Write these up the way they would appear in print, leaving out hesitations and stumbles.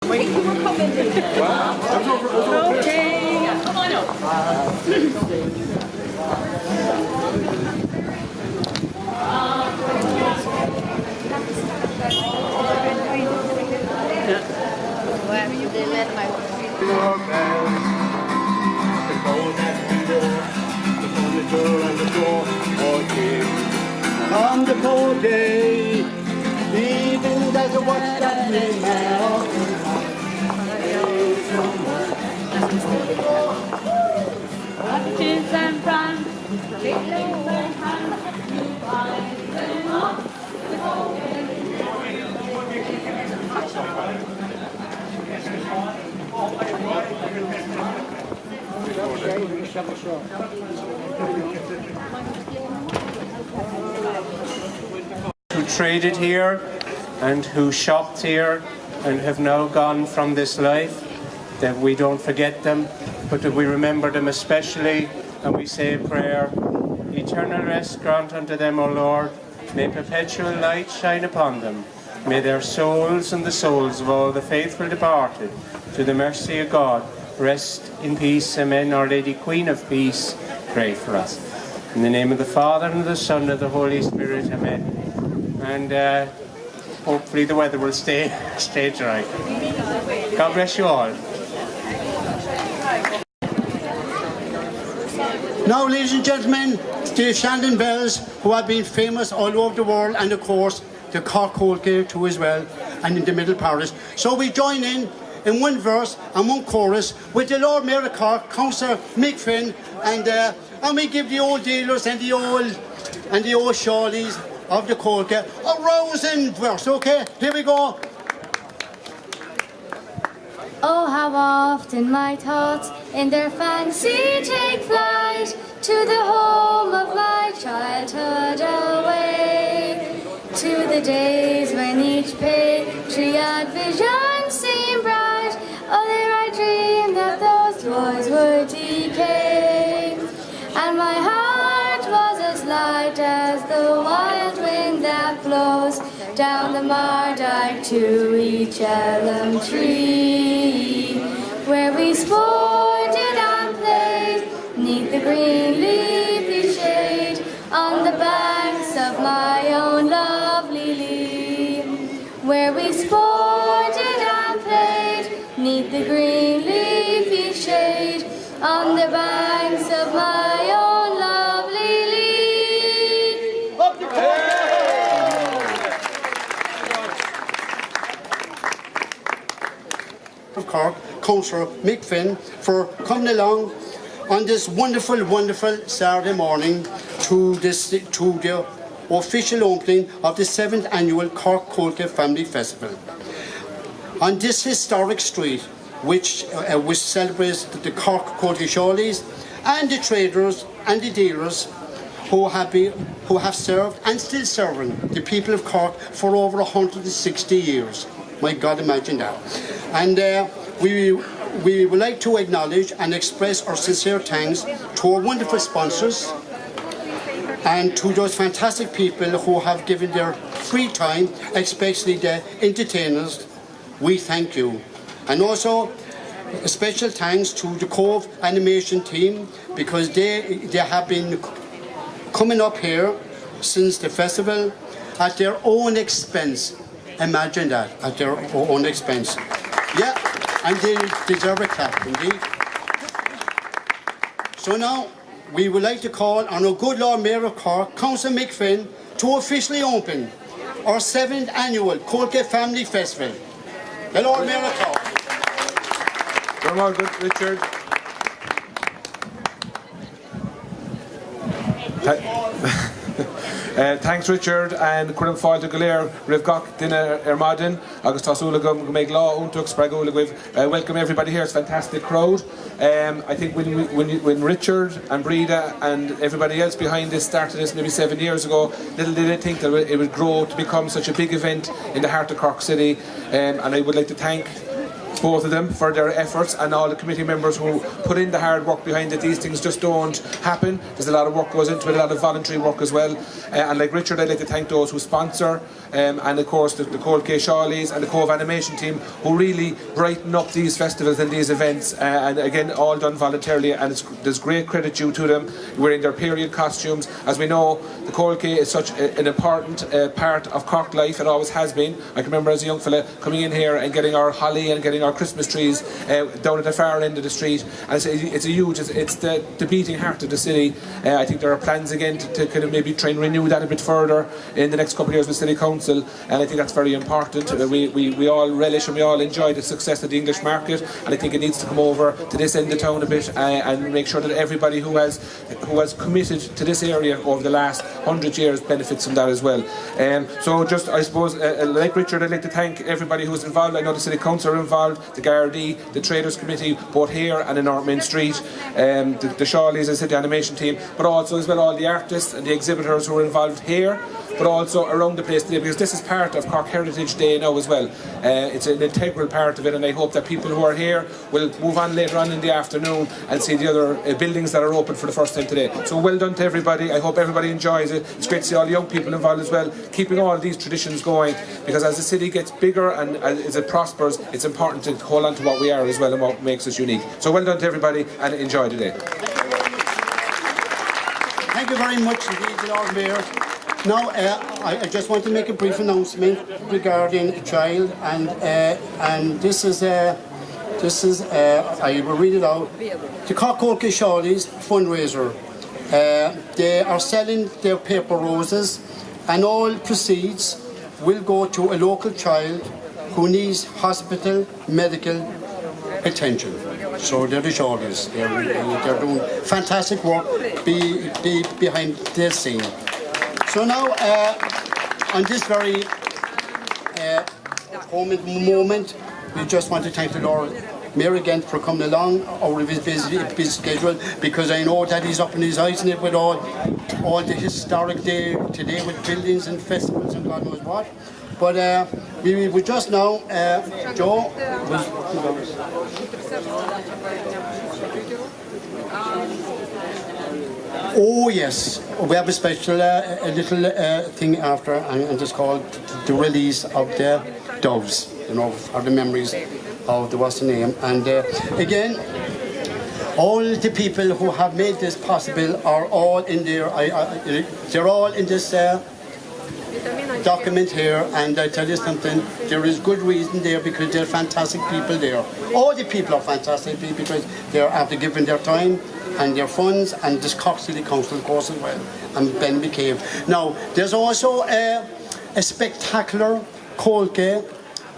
Wait, you will come in. Okay. Come on up. On the cold day, even as a watch that may melt. Watches and France, victories and hands, you find them up. Who traded here and who shopped here and have now gone from this life, that we don't forget them, but that we remember them especially, and we say a prayer. Eternal rest grant unto them, O Lord. May perpetual light shine upon them. May their souls and the souls of all the faithful departed, to the mercy of God, rest in peace. Amen. Our Lady, Queen of Peace, pray for us. In the name of the Father, and of the Son, and of the Holy Spirit. Amen. And hopefully the weather will stay dry. God bless you all. Now, ladies and gentlemen, the Shandon Bells, who have been famous all over the world, and of course the Cork Colgate too as well, and in the Middle Parish. So we join in one verse and one chorus with the Lord Mayor of Cork, Councillor Mick Finn, and we give the old dealers and the old shawlies of the Colgate a rousing verse. Okay, here we go. Oh, how often my thoughts in their fancy take flight to the home of my childhood away, to the days when each patriot vision seemed bright. Oh, there I dreamed that those joys would decay, and my heart was as light as the wild wind that blows down the Mardyke to each elm tree, where we sported and played neath the green leafy shade on the banks of my own lovely Lee, where we sported and played neath the green leafy shade on the banks of my own lovely Lee. Of Cork, Councillor Mick Finn, for coming along on this wonderful, wonderful Saturday morning to the official opening of the 7th annual Cork Colgate Family Festival. On this historic street, which celebrates the Cork Colgate Shawlies and the traders and the dealers who have served and still serving the people of Cork for over 160 years. My God, imagine that. And we would like to acknowledge and express our sincere thanks to our wonderful sponsors and to those fantastic people who have given their free time, especially the entertainers. We thank you. And also a special thanks to the Cove animation team, because they have been coming up here since the festival at their own expense. Imagine that, at their own expense. Yeah, and they deserve a clap, indeed. So now, we would like to call on our good Lord Mayor of Cork, Councillor Mick Finn, to officially open our 7th annual Colgate Family Festival. The Lord Mayor of Cork. Come on, good Richard. Thanks Richard, and Cuireann Fáilte go léir roimh gach duine Maidin agus tásúla go méid lá úntaach spregúla with welcome everybody here. It's a fantastic crowd. I think when Richard and Breda and everybody else behind this started this maybe 7 years ago, little did they think that it would grow to become such a big event in the heart of Cork City. And I would like to thank both of them for their efforts, and all the committee members who put in the hard work behind it. These things just don't happen. There's a lot of work goes into it, a lot of voluntary work as well. And like Richard, I'd like to thank those who sponsor, and of course the Quay Shawleys and the Cove Animation team, who really brighten up these festivals and these events, and again all done voluntarily, and there's great credit due to them, wearing their period costumes. As we know, the Quay is such an important part of Cork life. It always has been. I can remember as a young fella coming in here and getting our holly and getting our Christmas trees down at the far end of the street, and it's a huge, it's the beating heart of the city. I think there are plans again to kind of maybe try and renew that a bit further in the next couple of years with City Council, and I think that's very important. We all relish and we all enjoy the success of the English market, and I think it needs to come over to this end of town a bit, and make sure that everybody who has committed to this area over the last 100 years benefits from that as well. So just, I suppose, like Richard, I'd like to thank everybody who's involved. I know the City Council are involved, the Gardaí, the Traders Committee, both here and in North Main Street, the Shawleys, as I said, the animation team, but also as well all the artists and the exhibitors who are involved here, but also around the place today, because this is part of Cork Heritage Day now as well. It's an integral part of it, and I hope that people who are here will move on later on in the afternoon and see the other buildings that are open for the first time today. So well done to everybody. I hope everybody enjoys it. It's great to see all the young people involved as well, keeping all these traditions going, because as the city gets bigger and as it prospers, it's important to hold on to what we are as well and what makes us unique. So well done to everybody, and enjoy the day. Thank you very much indeed, Lord Mayor. Now, I just want to make a brief announcement regarding a child, and this is I will read it out. The Quay Shawleys fundraiser. They are selling their paper roses, and all proceeds will go to a local child who needs hospital medical attention. So they're the Shawleys. They're doing fantastic work behind the scene. So now, on this very moment, we just want to thank the Lord Mayor again for coming along out of his busy schedule, because I know that he's up in his eyes in it with all the historic day today with buildings and festivals and God knows what. But we were just now, Joe was... Oh yes, we have a special a little thing after, and it's called the release of the doves, you know, for the memories of the what's the name. And again, all the people who have made this possible are all in there. They're all in this document here, and I tell you something, there is good reason there, because they're fantastic people there. All the people are fantastic people because they're after giving their time and their funds, and this Cork City Council of course as well, and Ben McCabe. Now there's also a spectacular Quay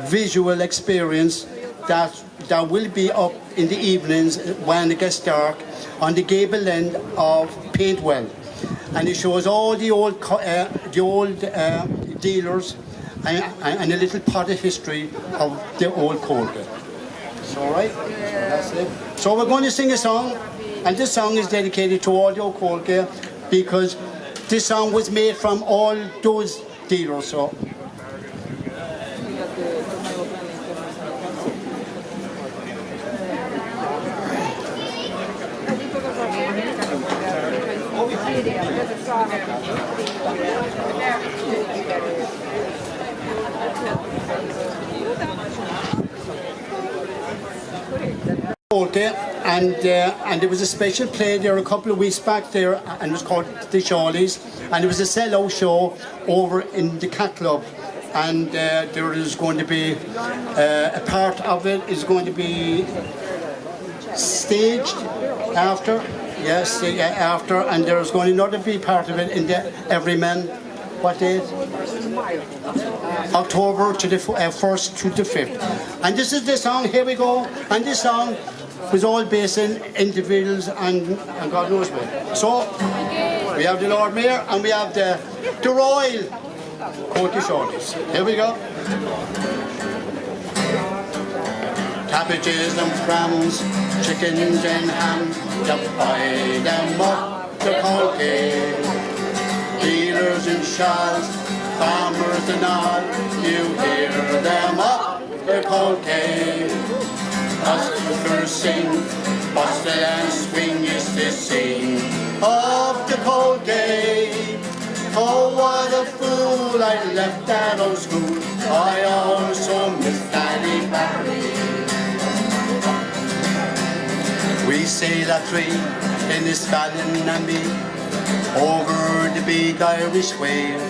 visual experience that will be up in the evenings when it gets dark on the gable end of Paintwell, and it shows all the old dealers and a little part of history of the old Quay. It's all right. So that's it. So we're going to sing a song, and this song is dedicated to all the old Quay, because this song was made from all those dealers. So. And there was a special play there a couple of weeks back there, and it was called The Shawleys, and it was a sell-out show over in the Cat Club, and there is going to be a part of it is going to be staged after, yes, after, and there's going to not be part of it in the Everyman. What date? October to the 1st to the 5th. And this is the song, here we go, and this song was all based in individuals and God knows what. So, we have the Lord Mayor and we have the Royal Quay Shawleys. Here we go. Cabbages and prawns, chickens and ham, you buy them up the Quay. Dealers in shawls, farmers and all, you hear them up the cold Quay. Buskers sing, bustle and swing is to sing up the cold Quay. Oh, what a fool, I left that old school, I also miss Daddy Barry. We sail a tree in this Fallon and me over the big Irish whale.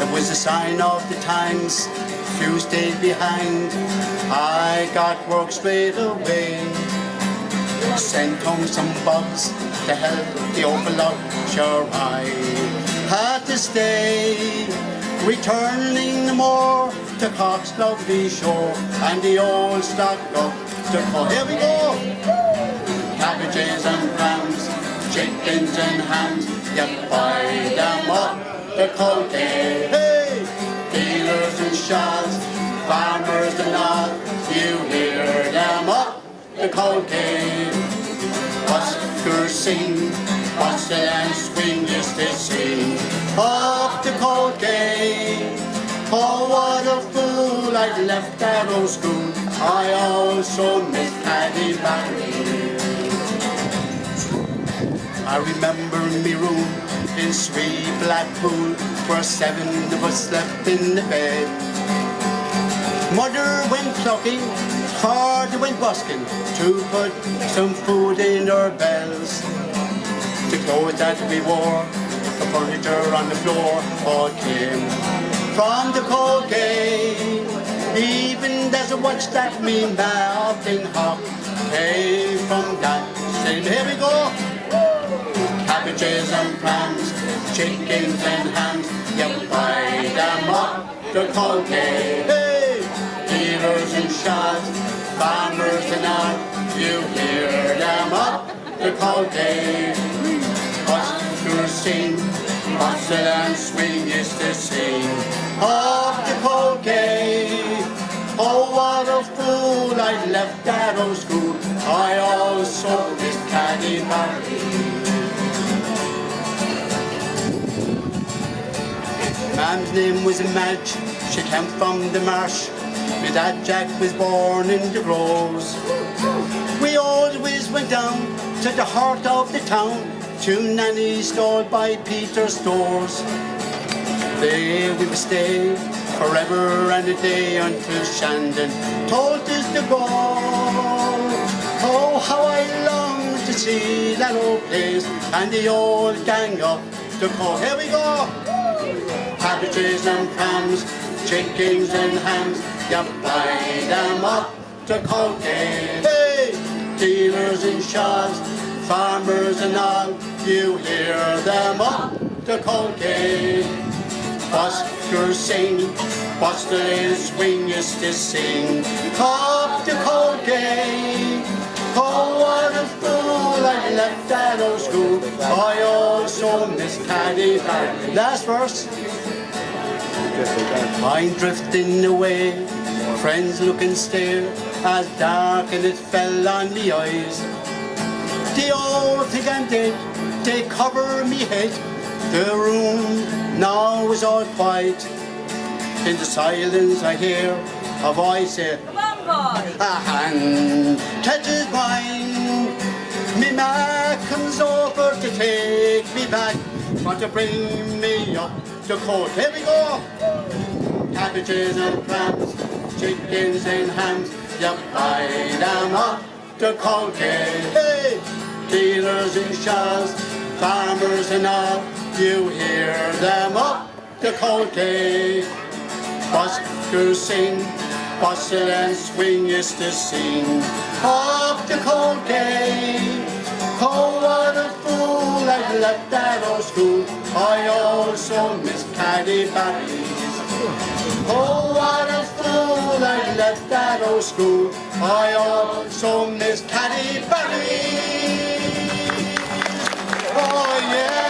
It was a sign of the times, few stayed behind. I got work straight away. Sent home some bugs to help the open lot. Sure, I had to stay. Returning more to Cork's lovely shore and the old stock up to Quay. Here we go! Cabbages and clams, chickens and hams, you buy them up the cold Quay. Hey! Dealers and shawls, farmers and all, you hear them up the cold Quay. Buskers sing, bustle and swing used to sing up the cold Quay. Oh, what a fool, I left that old school, I also miss Paddy Barry. I remember me room in sweet Blackpool, where 7 of us slept in the bed. Mother went plucking, father went busking, to put some food in our bells. The clothes that we wore, the furniture on the floor, all came from the cold Quay. Even there's a watch that me mountain hop came from that same. Here we go! Cabbages and clams, chickens and hams, you buy them up the cold Quay. Hey! Dealers and shawls, farmers and all, you hear them up the cold Quay. Buskers sing, bustle and swing is to sing up the cold Quay. Oh, what a fool, I left that old school, I also miss Paddy Barry. Mam's name was Madge, she came from the marsh. My dad Jack was born in the Groves. We always went down to the heart of the town, to Nanny's stall by Peter's stores. There we would stay forever and a day until Shandon told us to go. Oh, how I long to see that old place and the old gang up the Quay. Here we go! Cabbages and clams, chickens and hams, you buy them up to Quay. Hey! Dealers and shawls, farmers and all, you hear them up to Quay. Buskers sing, bustle and swing used to sing up to Quay. Oh, what a fool, I left that old school, I also miss Paddy Barry. Last verse. I'm drifting away, friends look and stare, as dark and it fell on me eyes. They all think I'm dead, they cover me head, the room now is all quiet. In the silence I hear a voice say, Come on, boy! a hand catches mine. Me ma comes over to take me back, want to bring me up to Quay. Here we go! Cabbages and clams, chickens and hams, you buy them up to Quay. Hey! Dealers and shawls, farmers and all, you hear them up to Quay. Buskers sing, bustle and swing is to sing up to Quay. Oh, what a fool, I left that old school, I also miss Paddy Barry. Oh, what a fool, I left that old school, I also miss Paddy Barry. Oh, yeah!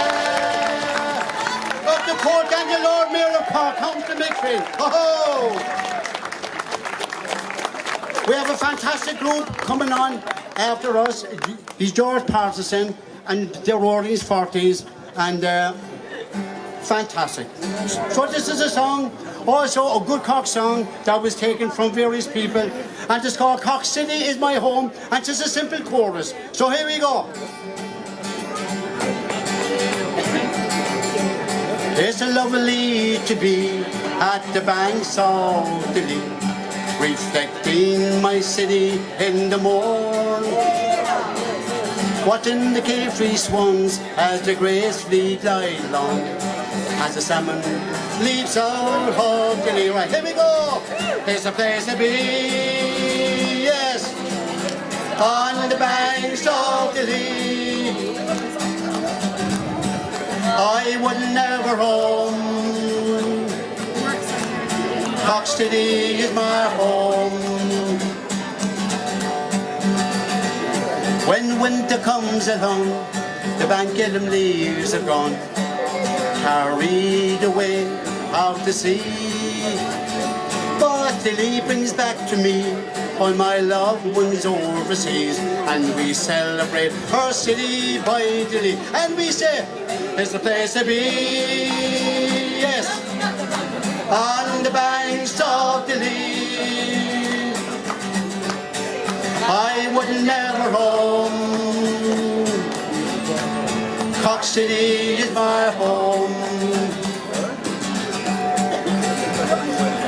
Up the court and the Lord Mayor of Cork comes to Mickfield. Oh! We have a fantastic group coming on after us. He's George Parsonson, and they're all in his 40s. And fantastic. So this is a song, also a good Cork song that was taken from various people, and it's called Cork City is My Home, and it's just a simple chorus. So here we go. It's lovely to be at the banks of the Lee, reflecting my city in the morn. Watching the carefree swans as they gracefully glide along, as the salmon leaps out of the Lee. Right, here we go. It's a place to be, yes, on the banks of the Lee. I would never roam. Cork City is my home. When winter comes along, the Bank-Ilum leaves are gone, carried away out to sea. But the Lee brings back to me all my loved ones overseas, and we celebrate her city by the Lee, and we say it's the place to be, yes, on the banks of the Lee. I would never roam. Cork City is my home.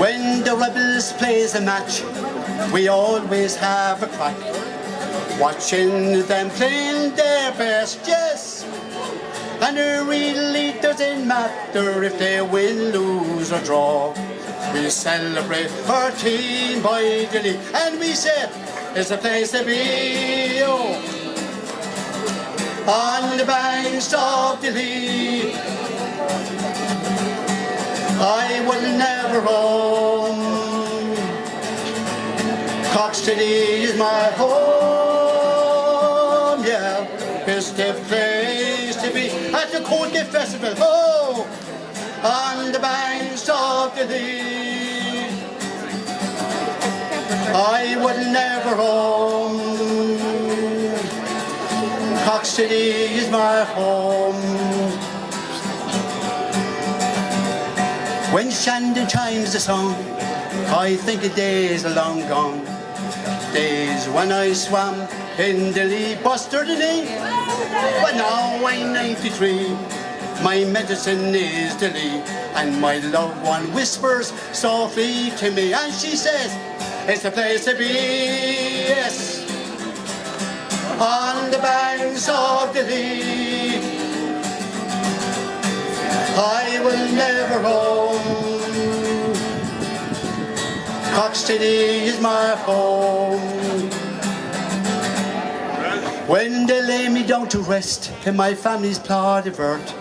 When the Rebels plays a match, we always have a crack, watching them playing their best, yes. And it really doesn't matter if they win, lose or draw. We celebrate our team by the Lee, and we say it's a place to be, oh, on the banks of the Lee. I will never roam. Cork City is my home, yeah. It's the place to be at the Quay Festival, oh, on the banks of the Lee. I would never roam. Cork City is my home. When Shandon chimes the song, I think the days are long gone. Days when I swam in the Lee, Buster the Lee. But now I'm 93, my medicine is the Lee, and my loved one whispers softly to me, and she says, it's the place to be, yes, on the banks of the Lee. I will never roam. Cork City is my home. When they lay me down to rest in my family's plot of earth,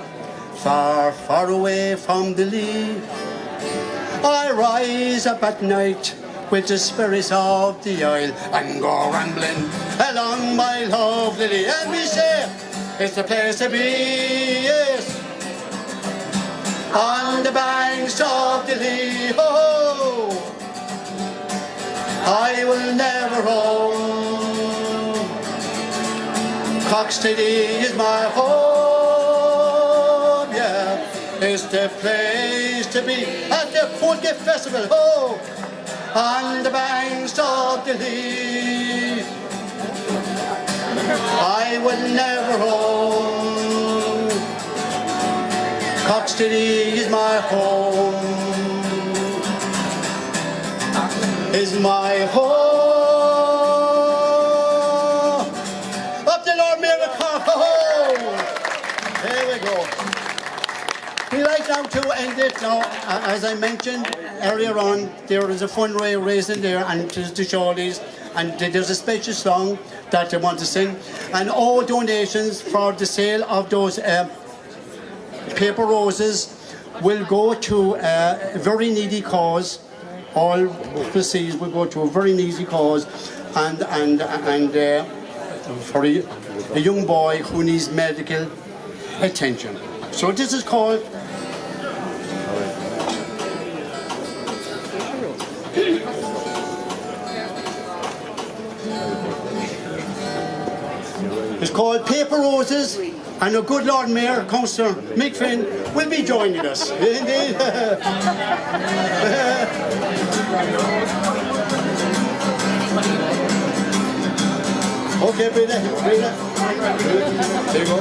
far, far away from the Lee, I rise up at night with the spirits of the isle and go rambling along my lovely Lee. And we say, it's the place to be, yes, on the banks of the Lee. Oh, I will never roam. Cork City is my home, yeah. It's the place to be at the Quay Festival, oh, on the banks of the Lee. I will never roam. Cork City is my home. Is my home. Up the Lord Mayor Cork. There we go. We like now to end it now. As I mentioned earlier on, there is a fundraiser there, and to Shawleys, and there's a special song that they want to sing, and all donations for the sale of those paper roses will go to a very needy cause. All proceeds will go to a very needy cause, and for a young boy who needs medical attention. So this is called called Paper Roses, and our good Lord Mayor, Councillor Mick Finn, will be joining us. Indeed. Okay, breathe it. There you go.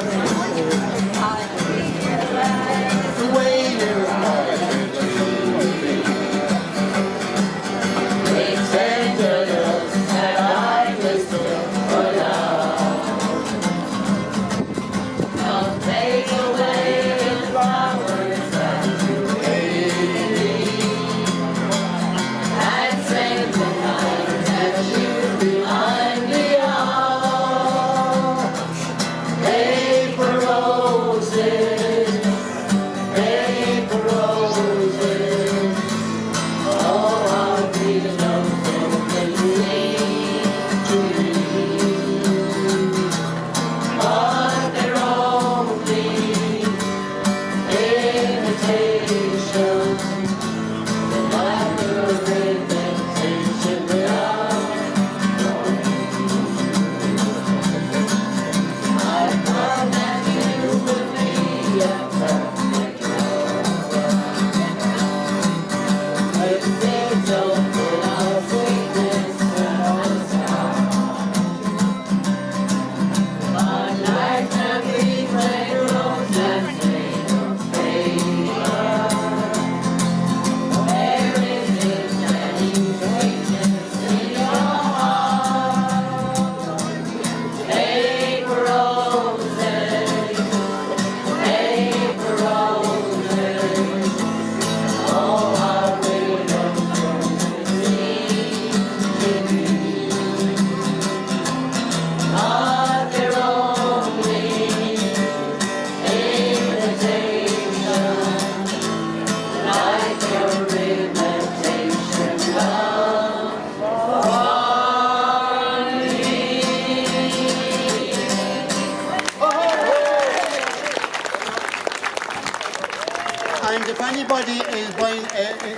And if anybody is buying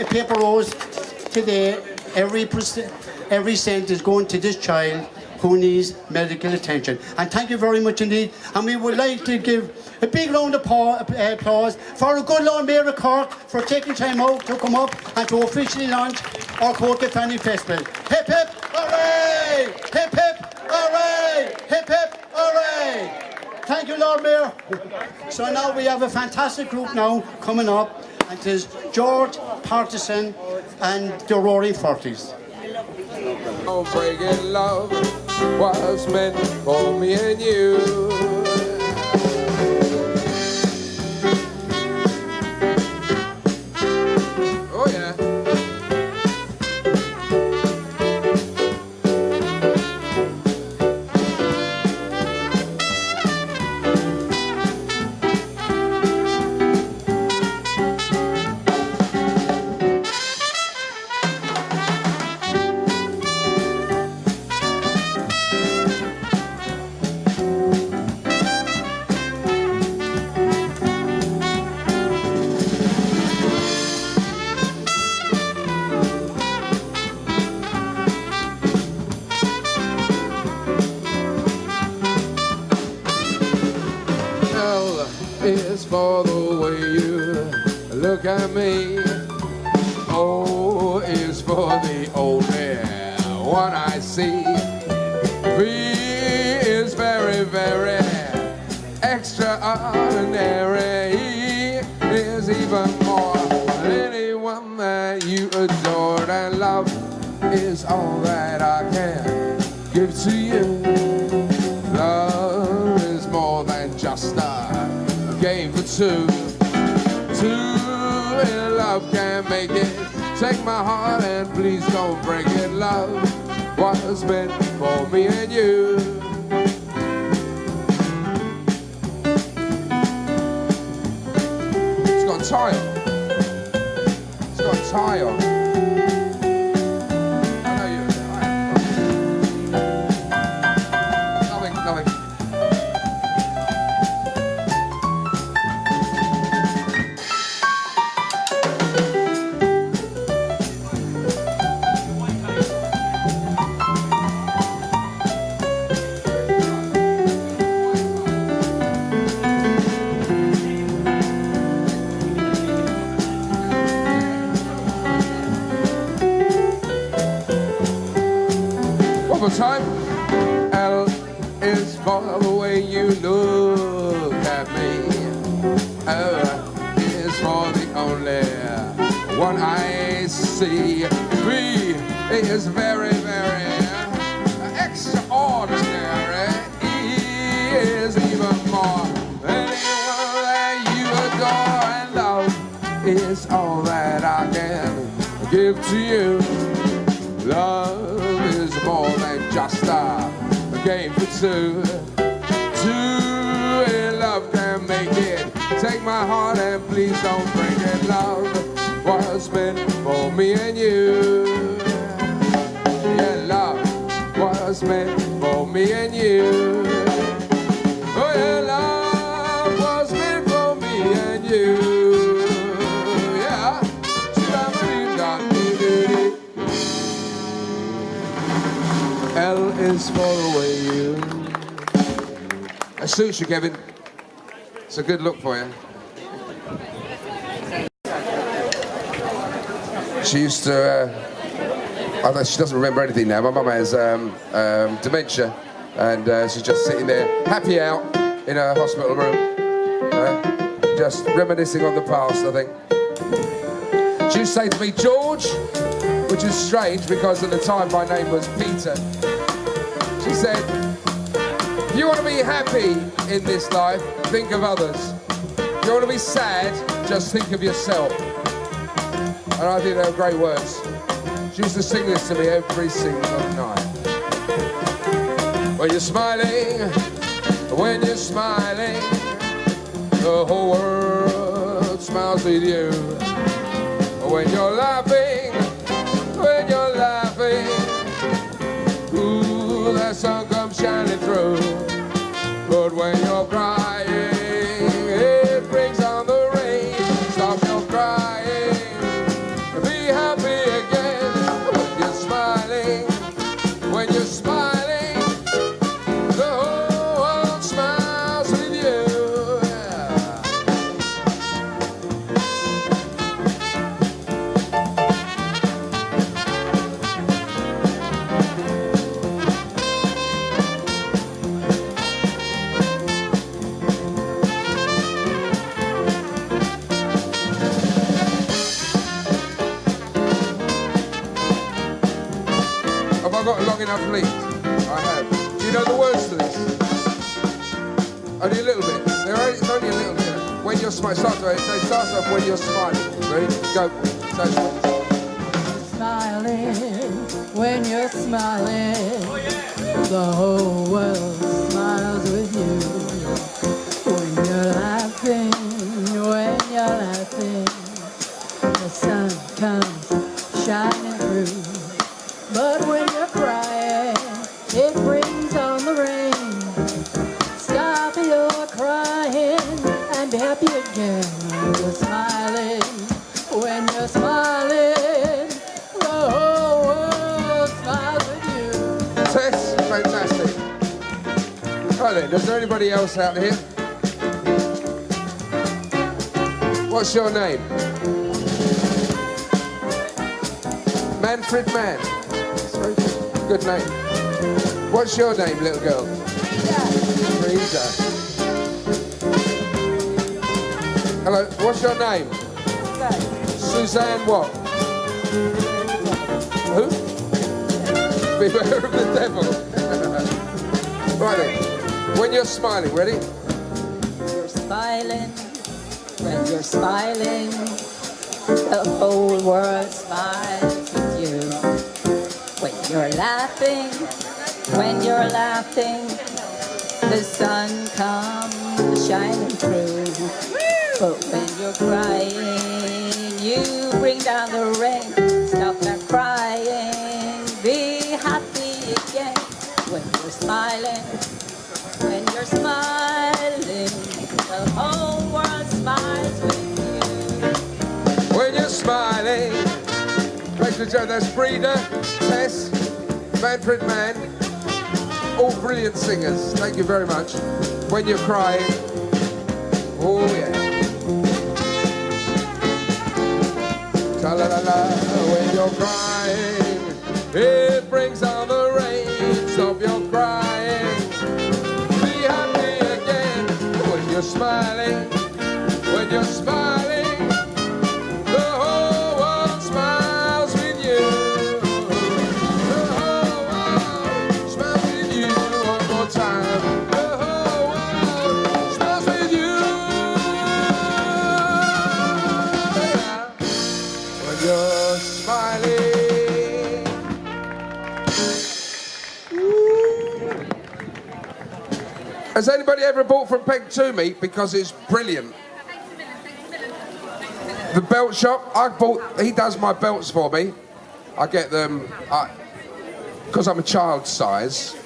a paper rose today, every cent is going to this child who needs medical attention. And thank you very much indeed. And we would like to give a big round of applause for our good Lord Mayor of Cork for taking time out to come up and to officially launch our Cork Fanny Festival. Hip hip hooray! Hip hip hooray! Hip hip hooray! Thank you, Lord Mayor. So now we have a fantastic group now coming up, and it is George Partisan and the Roaring Forties. Breaking love was meant for me and you. Oh yeah. Is for the way you look at me. O is for the only one I see. V is very, very extraordinary. E is even more than anyone that you adored. And love is all that I can give to you. Love is more than just a game for two. Two in love can't make it. Take my heart and please don't break it. Love was meant for me and you. It's got a tie on. It's got a tie on. I know you. Nothing. more time. L is for the way you look at me. O is for the only one I see. B is very, very extraordinary. E is even more. Anyone that you adore and love is all that I can give to you. Love is more than just a game for two. Two in love can make it. Take my heart and please don't break it. Love was meant for me and you. Yeah, love was meant for me and you. Oh yeah, love was meant for me and you. Yeah. L is for the way you. That suits you, Kevin. It's a good look for you. She used to, although she doesn't remember anything now. My mum has dementia, and she's just sitting there, happy out in a hospital room, just reminiscing on the past, I think. She used to say to me, George, which is strange because at the time my name was Peter. She said, if you want to be happy in this life, think of others. If you want to be sad, just think of yourself. And I think they were great words. She used to sing this to me every single night. When you're smiling, the whole world smiles with you. When you're laughing, ooh, that sun comes shining through. But when you're crying, it brings on the rain. Stop your crying, be happy again. When you're smiling, the whole world smiles with you. Have I got a long enough lead? I have. Do you know the words to this? Only a little bit. It's only a little bit. When you're smiling, it starts off when you're smiling. Ready? Go. Smiling, when you're smiling, the whole world smiles with you. When you're laughing, the sun comes shining through. But when you're crying, it brings on the rain. Stop your crying and be happy again. When you're smiling, the whole world smiles with you. Tess, fantastic. Right then, is there anybody else out here? What's your name? Manfred Mann. Good name. What's your name, little girl? Frida. Hello, what's your name? Suzanne what? Who? Beware of the devil. Right then. When you're smiling, ready? You're smiling, when you're smiling, the whole world smiles with you. When you're laughing, the sun comes shining through. But when you're crying, you bring down the rain. Stop that crying, be happy again. When you're smiling, the whole world smiles with you. When you're smiling, ladies and gentlemen, that's Frida, Tess, Manfred Mann, all brilliant singers. Thank you very much. When you're crying, oh yeah. Ta-la-la-la, when you're crying, it brings on the rain. Has anybody ever bought from Peg 2 Meat? Because it's brilliant. The belt shop, he does my belts for me. I get them, because I'm a child size.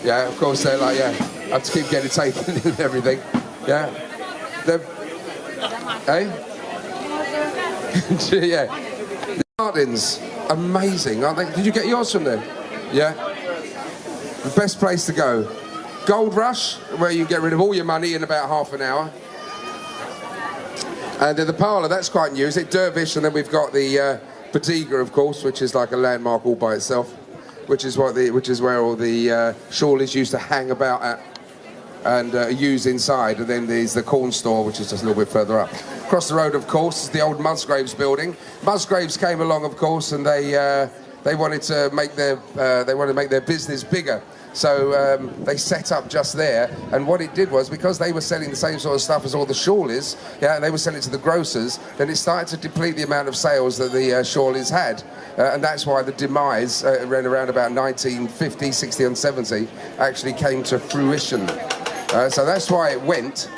Yeah, of course they're like, yeah, I have to keep getting taken and everything. Yeah. Yeah. The Martins, amazing, aren't they? Did you get yours from them? Yeah. The best place to go. Gold Rush, where you get rid of all your money in about half an hour. And the parlour, that's quite new. Is it Dervish? And then we've got the Bodega, of course, which is like a landmark all by itself, which is where all the shawlies used to hang about at and use inside. And then there's the corn store, which is just a little bit further up. Across the road, of course, is the old Musgraves building. Musgraves came along, of course, and they wanted to make their business bigger. So they set up just there, and what it did was, because they were selling the same sort of stuff as all the shawlies, yeah, and they were selling it to the grocers, then it started to deplete the amount of sales that the shawlies had. And that's why the demise, around about 1950, 60 and 70, actually came to fruition. So that's why it went.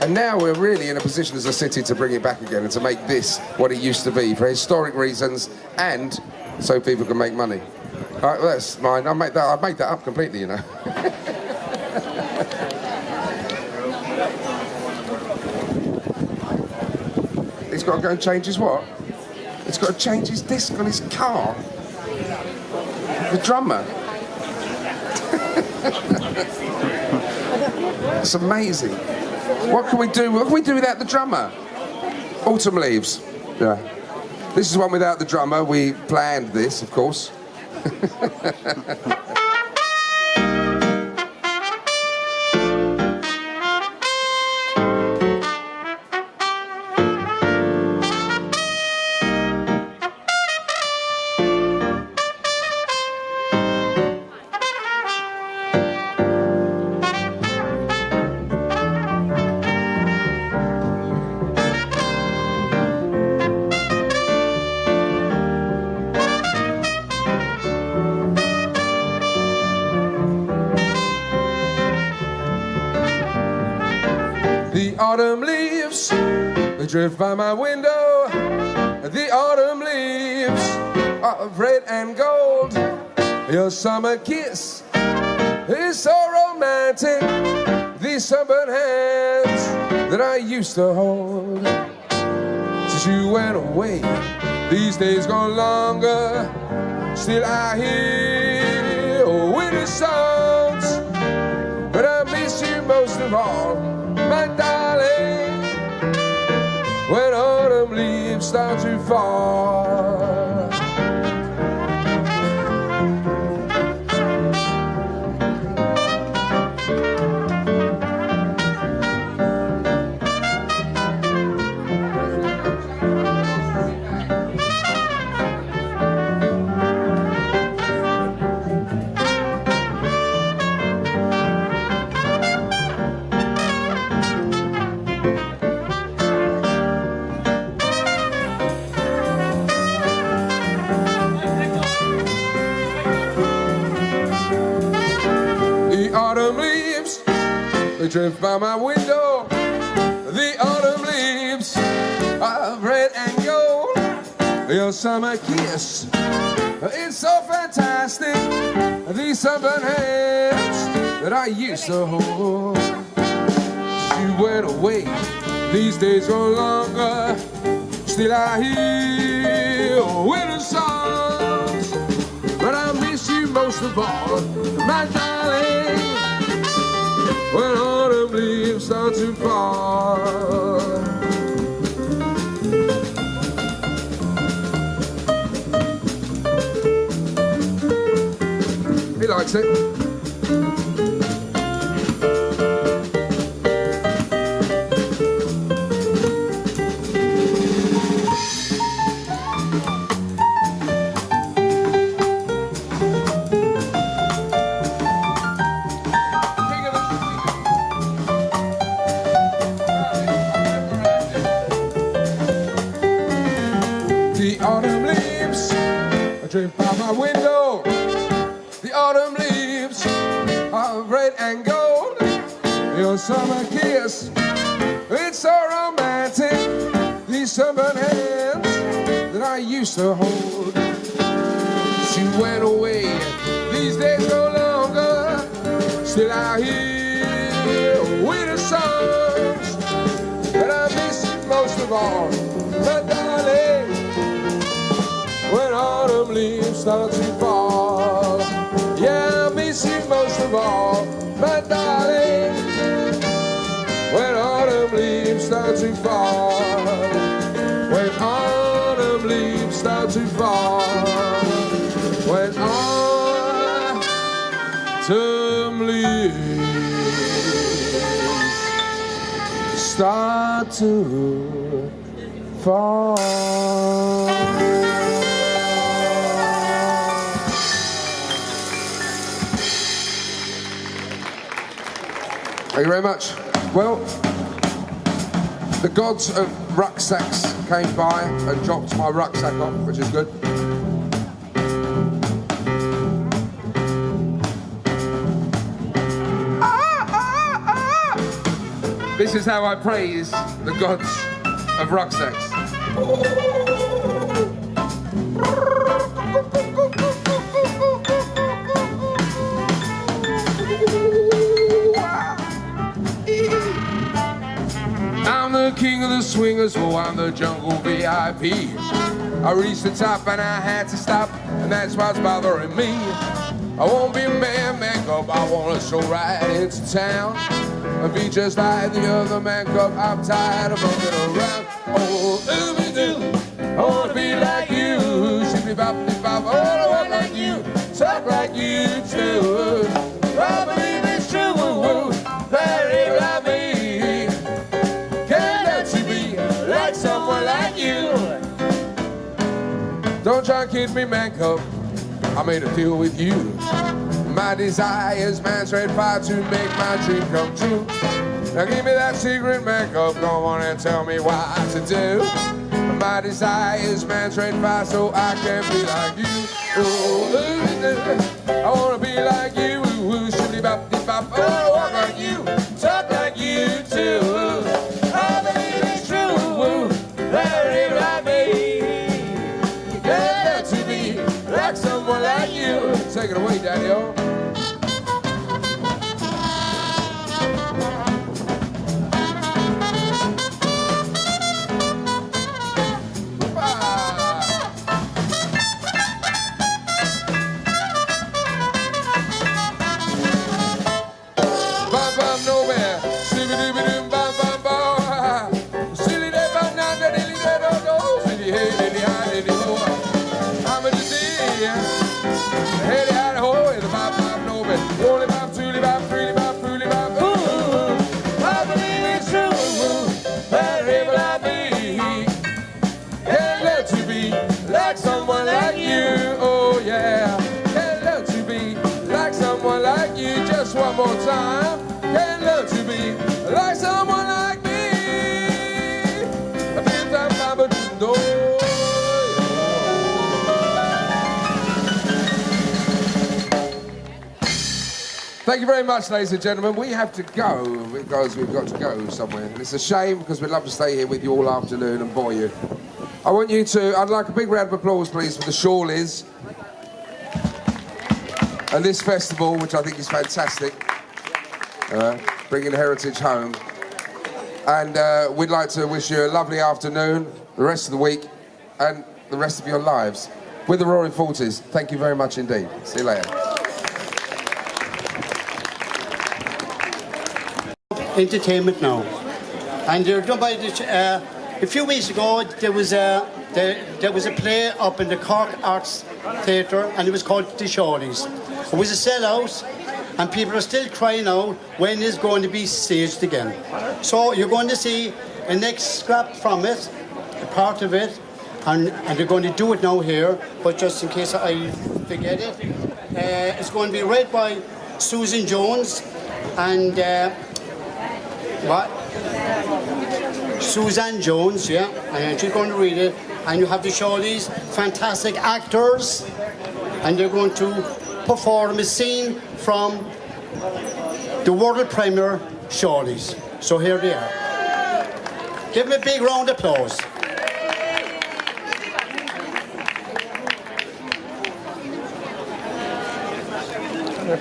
And now we're really in a position as a city to bring it back again and to make this what it used to be for historic reasons and so people can make money. All right, well, that's mine. I made that up completely, you know. He's got to go and change his what? He's got to change his disc on his car. The drummer. It's amazing. What can we do? What can we do without the drummer? Autumn Leaves. Yeah. This is one without the drummer. We planned this, of course. The autumn leaves, they drift by my window. The autumn leaves of red and gold. Your summer kiss is so romantic. These sunburned hands that I used to hold. Since you went away, these days gone longer. Still I hear winter songs, but I miss you most of all, my darling, when autumn leaves start to fall. Autumn leaves, they drift by my window. The autumn leaves of red and gold. Your summer kiss, it's so fantastic. These sunburned hands that I used to hold. She went away, these days go longer. Still I hear winter songs, but I miss you most of all, my darling, when autumn leaves start to fall. He likes it. The autumn leaves drift by my window. The autumn leaves are red and gold. a summer kiss. It's so romantic, these sunburned hands that I used to hold. She went away, these days no longer. Still I hear winter songs that I miss most of all. But darling, when autumn leaves start to fall, yeah, I miss you most of all. But darling, when autumn leaves start to fall, when autumn leaves start to fall, when autumn leaves start to fall. Thank you very much. Well, the gods of rucksacks came by and dropped my rucksack off, which is good. This is how I praise the gods of rucksacks. I'm the king of the swingers, oh, I'm the jungle VIP. I reached the top and I had to stop, and that's what's bothering me. I won't be a man cub, I wanna stroll right into town and be just like the other man cub. I'm tired of running around. Oh, ooby-doo, I wanna be like you. Shippy-bop-de-bop, I wanna walk like you, talk like you too. I believe it's true, that it like me. Can't let you be like someone like you. Don't try and kid me, man cub, I made a deal with you. My desire's man's red fire to make my dream come true. Now give me that secret makeup, go on and tell me what to do. My desire's man's red fire so I can be like you. Oh, I wanna be like you. Shibbity-bop-de-bop, I wanna walk like you, talk like you too. I believe it's true, that it like me. Get to be like someone like you. Take it away, Daddy-o. Someone like you, oh yeah. Can't learn to be like someone like you. Just one more time. Can't learn to be like someone like me. Thank you very much, ladies and gentlemen. We have to go because we've got to go somewhere. And it's a shame because we'd love to stay here with you all afternoon and bore you. I want you to, I'd like a big round of applause, please, for the Shawleys and this festival, which I think is fantastic, bringing heritage home. And we'd like to wish you a lovely afternoon, the rest of the week, and the rest of your lives with the Roaring Forties. Thank you very much indeed. See you later. Entertainment now, and they're done by the. A few weeks ago, there was a play up in the Cork Arts Theatre, and it was called The Shawleys. It was a sellout, and people are still crying out when it's going to be staged again. So you're going to see a next scrap from it, a part of it, and they're going to do it now here. But just in case I forget it, it's going to be read by Susan Jones and Suzanne Jones, yeah, and she's going to read it. And you have the Shawleys, fantastic actors, and they're going to perform a scene from the world premiere Shawleys. So here they are. Give them a big round of applause.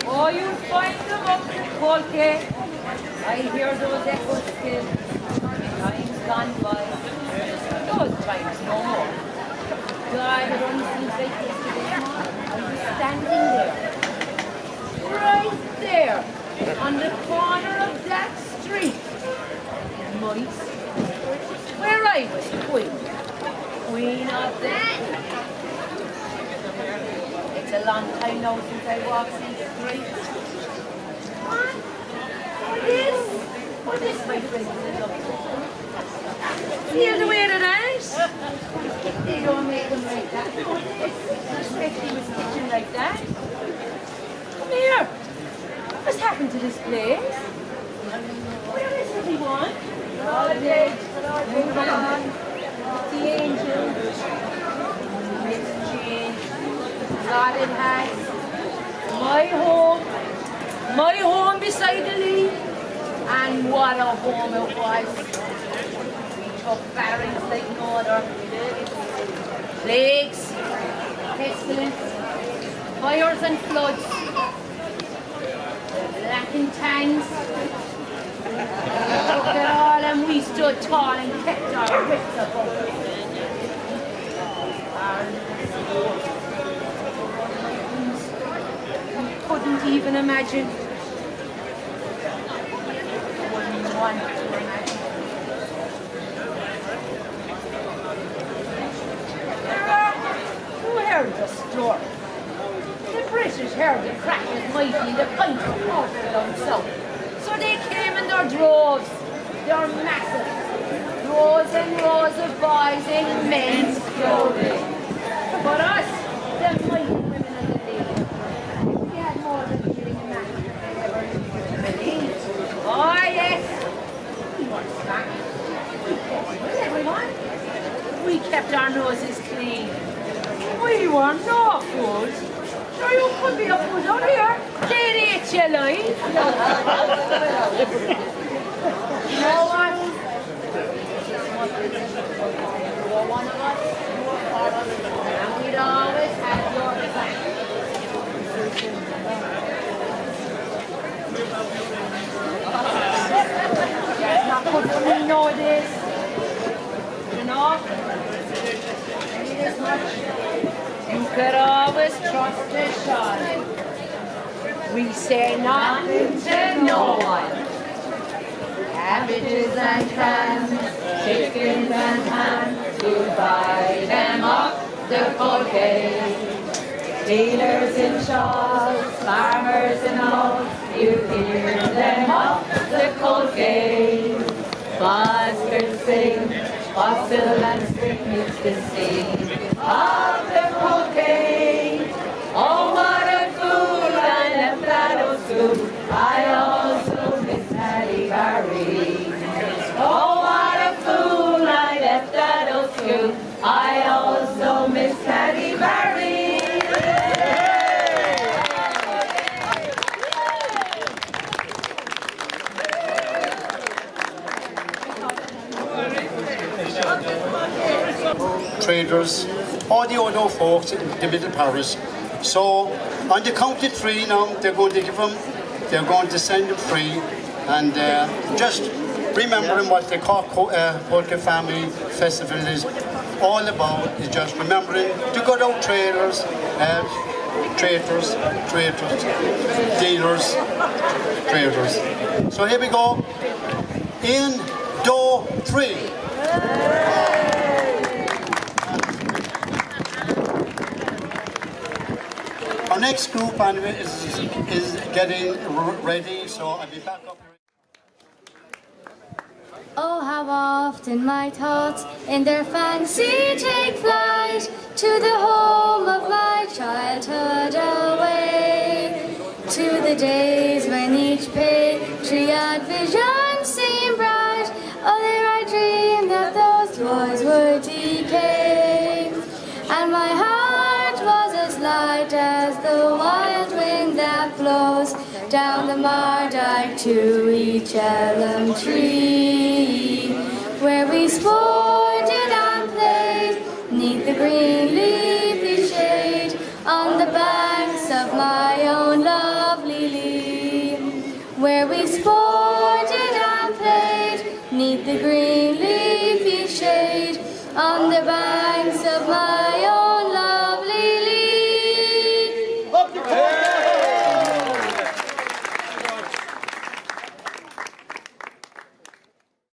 Oh, you find them up the Quay. I hear those echoes still. Times gone by. Those times no more. God, it only seems like yesterday. I was standing there. Right there. On the corner of that street. Mice. Where I was queen of them. It's a long time now since I walked these streets. What? What is my friend? Feel the way of that? They don't make them like that. Especially with kitchen like that. Come here. What's happened to this place? Where is everyone? Lodge. Move on. The angel. It's changed. God it has. My home beside the lea. And what a home it was. We took batterings like no other. Plagues, pestilence, fires and floods, blackened tanks. We took it all and we stood tall and kept our wits about it. We couldn't even imagine. Wouldn't want to imagine. Who heard the story? The British heard the crack was mighty in the country north down south. So they came in their droves. They're massive. Rows and rows of boys in men's clothing. But us, them mighty women of the day, we had more than feeling a man ever believed. Oh yes, we weren't smart. We kept everyone. We kept our noses clean. We were no fools. Sure you could be a fool down here. They'd eat you alive. You know what? You were one of us, you were part of it, and we'd always have your back. That's not good for me nowadays. You know? Need as much. You could always trust the shot. We say nothing to no one. Cabbages and clams, chickens and hams, you buy them off the Quay. Dealers in shawls, farmers in all, you hear them off the Quay. Buskers sing, bustle and spring meets the sea of the Quay. Oh, what a fool, I left that old school. I also miss Paddy Barry. Oh, what a fool, I left that old school. I also miss Paddy Barry. Traders, all the other folks in the middle parish. So on the count of three now, they're going to send them free, and just remembering what the Quay Family Festival is all about, is just remembering the good old traders, dealers, traders. So here we go, in door three. Our next group anyway is getting ready, so I'll be back up. Oh, how often my thoughts in their fancy take flight to the home of my childhood away, to the days when each patriot vision seemed bright. Oh, there I dreamed that those joys would decay, and my heart was as light as the wild wind that blows down the Mardyke to each elm tree, where we sported and played neath the green leafy shade on the banks of my own lovely Lee, where we sported and played neath the green leafy shade on the banks of my